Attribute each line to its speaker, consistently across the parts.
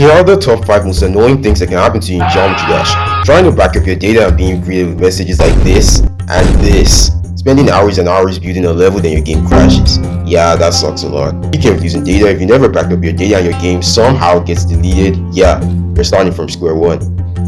Speaker 1: Here are the top 5 most annoying things that can happen to you in Geometry Dash. Trying to back up your data and being creative with messages like this and this. Spending hours and hours building a level, then your game crashes. Yeah, that sucks a lot. You can't using data. If you never backed up your data and your game somehow gets deleted, yeah, you're starting from square one.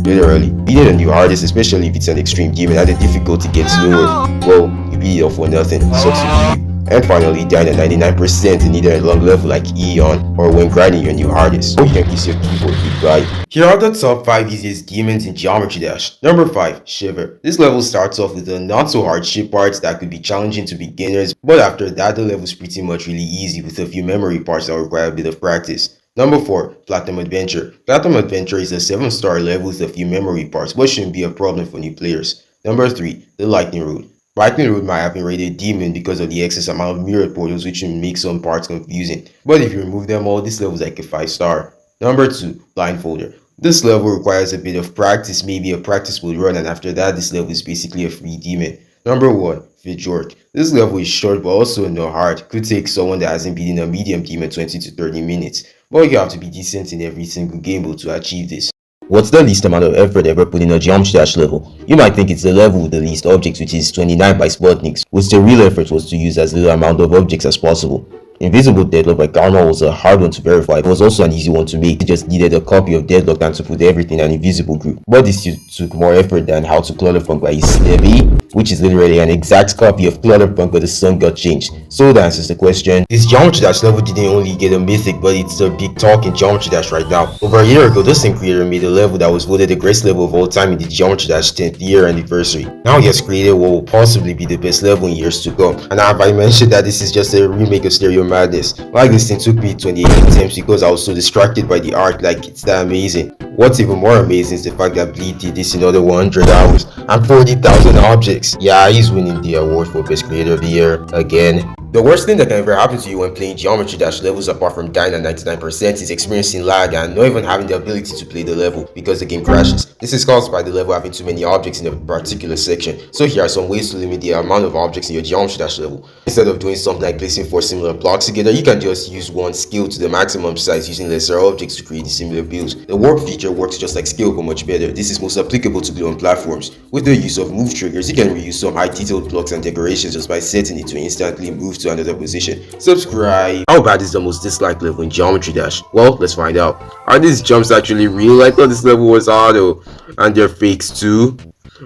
Speaker 1: Literally. Beating a new artist, especially if it's an extreme game and the difficulty gets lowered, well, you beat it off for nothing. Sucks to be you. And finally, dying at 99% in either a long level like Eon or when grinding your new artist. Or you can kiss your keyboard goodbye. Here are the top 5 easiest demons in Geometry Dash. Number 5, Shiver. This level starts off with the not so hard ship parts that could be challenging to beginners, but after that the level is pretty much really easy with a few memory parts that require a bit of practice. Number 4, Platinum Adventure. Platinum Adventure is a 7-star level with a few memory parts, but shouldn't be a problem for new players. Number 3, the Lightning Road. Lightning Road might have been rated demon because of the excess amount of mirror portals, which will make some parts confusing, but if you remove them all, this level is like a 5-star. Number 2, Blindfolder. This level requires a bit of practice, maybe a practice mode run, and after that this level is basically a free demon. Number 1, Fijork. This level is short but also not hard. Could take someone that hasn't beaten a medium demon 20 to 30 minutes, but you have to be decent in every single game mode to achieve this. What's the least amount of effort ever put in a Geometry Dash level? You might think it's the level with the least objects, which is 29 by Sputniks, which the real effort was to use as little amount of objects as possible. Invisible Deadlock by Karma was a hard one to verify, it was also an easy one to make. It just needed a copy of Deadlock and to put everything in an invisible group. But this took more effort than How to Clutterfunk by Stevie, which is literally an exact copy of Clutterfunk, but the song got changed. So that answers the question. This Geometry Dash level didn't only get a mythic, but it's a big talk in Geometry Dash right now. Over a year ago, the same creator made a level that was voted the greatest level of all time in the Geometry Dash 10th year anniversary. Now he has created what will possibly be the best level in years to come. And have I mentioned that this is just a remake of Stereo Madness? Like this thing took me 28 attempts because I was so distracted by the art, like it's that amazing. What's even more amazing is the fact that Bleed did this in under 100 hours and 40,000 objects. Yeah, he's winning the award for Best Creator of the Year again. The worst thing that can ever happen to you when playing Geometry Dash levels, apart from dying at 99%, is experiencing lag and not even having the ability to play the level because the game crashes. This is caused by the level having too many objects in a particular section. So here are some ways to limit the amount of objects in your Geometry Dash level. Instead of doing something like placing 4 similar blocks together, you can just use one skill to the maximum size using lesser objects to create similar builds. The warp feature works just like skill but much better. This is most applicable to glowing platforms. With the use of move triggers, you can reuse some high detailed blocks and decorations just by setting it to instantly move to another position. Subscribe. How bad is the most disliked level in Geometry Dash? Well, let's find out. Are these jumps actually real? I thought this level was auto. And they're fakes too?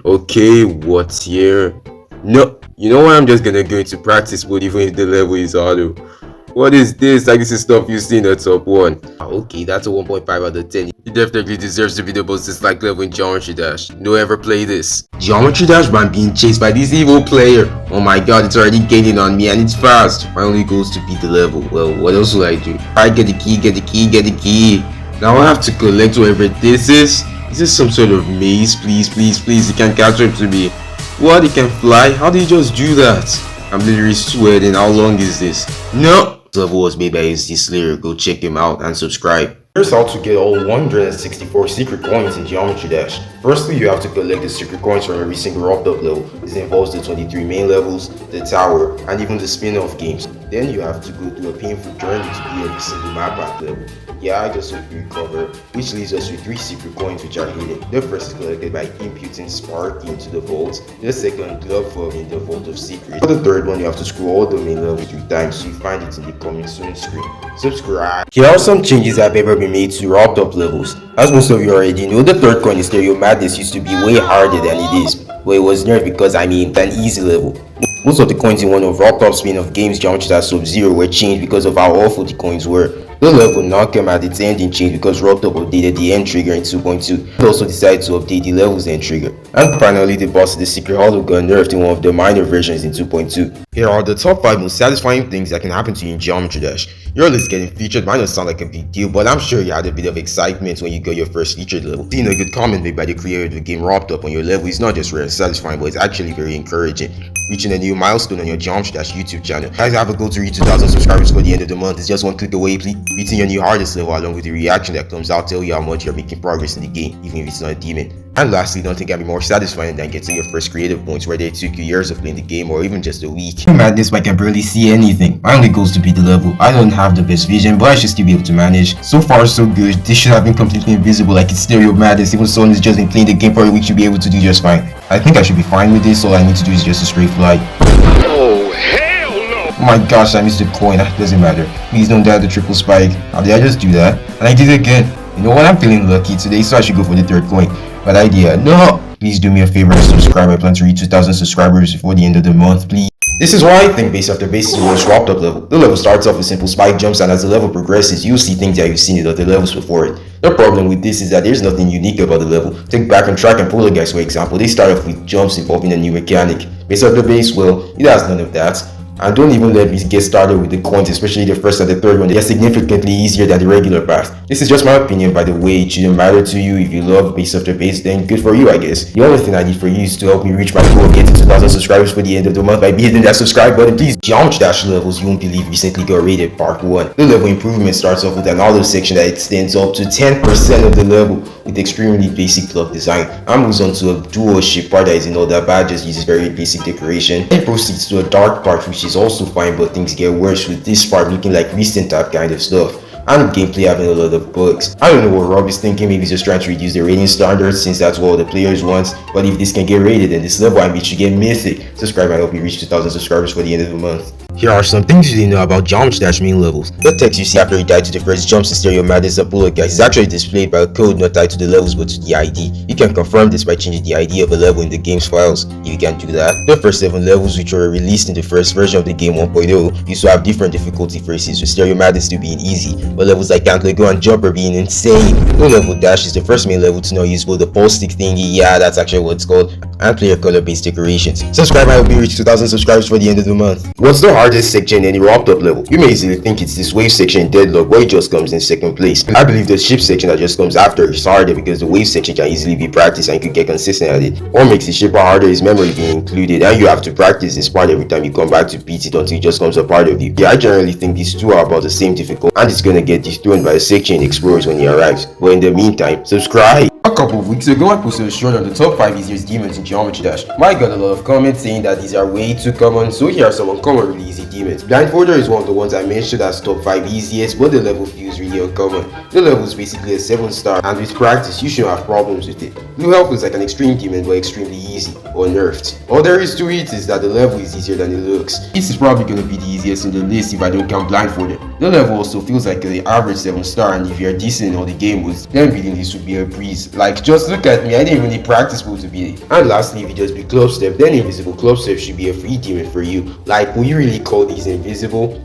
Speaker 1: Okay, what's here? No, you know what? I'm just gonna go into practice mode even if the level is auto. What is this? Like this is stuff you see in the top 1. Okay, that's a 1.5 out of 10. It definitely deserves to be the most disliked level in Geometry Dash. No ever play this. Geometry Dash, but I'm being chased by this evil player. Oh my god, it's already gaining on me and it's fast. My only goal is to beat the level. Well, what else will I do? Alright, get the key, get the key, get the key. Now I have to collect whatever this is. Is this some sort of maze? Please, please, please, he can't catch up to me. What? He can fly? How did he just do that? I'm literally sweating. How long is this? No! This level was made by SD Slayer. Go check him out and subscribe. Here's how to get all 164 secret coins in Geometry Dash. Firstly, you have to collect the secret coins from every single Robtop level. This involves the 23 main levels, the tower, and even the spin-off games. Then you have to go through a painful journey to beat every single map at level. Yeah, I just hope you recover, which leaves us with 3 secret coins which are hidden. The first is collected by imputing Spark into the vault, the second Glove Fob in the Vault of Secrets. For the third one, you have to scroll all the main levels 3 times so you find it in the coming soon screen. Subscribe. Here are some changes that have ever been made to Robtop levels. As most of you already know, the third coin in Stereo Madness used to be way harder than it is, but it was nerfed because an easy level. Most of the coins in one of Robtop's spin-off games, Geometry Dash Sub-Zero, were changed because of how awful the coins were. The level now came at its ending change because Robtop updated the end trigger in 2.2 and also decided to update the level's end trigger. And finally, the boss of the secret hollow got nerfed in one of the minor versions in 2.2. Here are the top 5 most satisfying things that can happen to you in Geometry Dash. Your list getting featured might not sound like a big deal, but I'm sure you had a bit of excitement when you got your first featured level. Seeing a good comment made by the creator of the game Robtop on your level is not just rare and satisfying, but it's actually very encouraging. Reaching a new milestone on your Geometry Dash YouTube channel. Guys, have a goal to reach 2,000 subscribers for the end of the month. It's just one click away, please. Beating your new hardest level along with the reaction that comes out tell you how much you're making progress in the game, even if it's not a demon. And lastly, nothing can be more satisfying than getting your first creative points, whether it took you years of playing the game or even just a week. Madness, I can barely see anything. My only goal is to beat the level. I don't have the best vision, but I should still be able to manage. So far so good. This should have been completely invisible like it's stereo madness. Even someone who's just been playing the game for a week should be able to do just fine. I think I should be fine with this. All I need to do is just a straight fly.
Speaker 2: Oh, hell no!
Speaker 1: Oh my gosh, I missed the coin. That doesn't matter. Please don't die the triple spike. How did I just do that? And I did it again. You know what? I'm feeling lucky today, so I should go for the third coin. Bad idea. No! Please do me a favor and subscribe. I plan to reach 2,000 subscribers before the end of the month, please. This is why I think base after base is the most Robtop level. The level starts off with simple spike jumps, and as the level progresses, you'll see things that you've seen in other levels before it. The problem with this is that there's nothing unique about the level. Take Back on Track and Polar Guys for example. They start off with jumps involving a new mechanic. Base after base, well, it has none of that. And don't even let me get started with the coins, especially the first and the third one. They are significantly easier than the regular path. This is just my opinion, by the way. It shouldn't matter to you. If you love base after base, then good for you, I guess. The only thing I need for you is to help me reach my goal of getting 2,000 subscribers for the end of the month by hitting that subscribe button. Please, Geometry Dash Levels, you won't believe, recently got rated part 1. The level improvement starts off with an auto section that extends up to 10% of the level with extremely basic block design, and moves on to a dual shape part that isn't all that bad, just uses very basic decoration. It proceeds to a dark part, which is also fine, but things get worse with this part looking like recent type kind of stuff, and gameplay having a lot of bugs. I don't know what Rob is thinking. Maybe he's just trying to reduce the rating standards since that's what the players want, but if this can get rated, then this level I mean should get mythic. Subscribe, I hope we reach 2,000 subscribers for the end of the month. Here are some things you didn't know about Geometry Dash main levels. The text you see after you die to the first jumps in stereo madness and Polar Guys is actually displayed by a code not tied to the levels but to the ID. You can confirm this by changing the ID of a level in the game's files. If you can't do that, the first 7 levels which were released in the first version of the game 1.0 used to have different difficulty phases, with stereo madness still being easy, but levels like Can't Let Go and Jumper being insane. No Level Dash is the first main level to not use both the pulse stick thingy, yeah that's actually what it's called, and player color based decorations. Subscribe, I hope we reach 2,000 subscribers for the end of the month. What's the hardest section in any Robtop level? You may easily think it's this wave section in Deadlock, where it just comes in second place. I believe the ship section that just comes after is harder because the wave section can easily be practiced and you can get consistent at it. What makes the ship harder is memory being included, and you have to practice this part every time you come back to beat it until it just comes a part of you. Yeah, I generally think these two are about the same difficult, and it's gonna get dethroned by the section explorers when he arrives. But in the meantime, subscribe! A couple of weeks ago, I posted a short on the top 5 easiest demons in Geometry Dash. I got a lot of comments saying that these are way too common, so here are some uncommon really easy demons. Blindfolder is one of the ones I mentioned as top 5 easiest, but the level feels really uncommon. The level is basically a 7-star, and with practice, you shouldn't have problems with it. Blue Health is like an extreme demon, but extremely easy, or nerfed. All there is to it is that the level is easier than it looks. This is probably going to be the easiest in the list if I don't count Blindfolder. The level also feels like the average 7-star, and if you're decent in all the game modes, then beating this would be a breeze. Like, just look at me, I didn't even need practice mode to beat it. And lastly, if you just beat Club Step, then Invisible Club Step should be a free demon for you. Like, will you really call these invisible?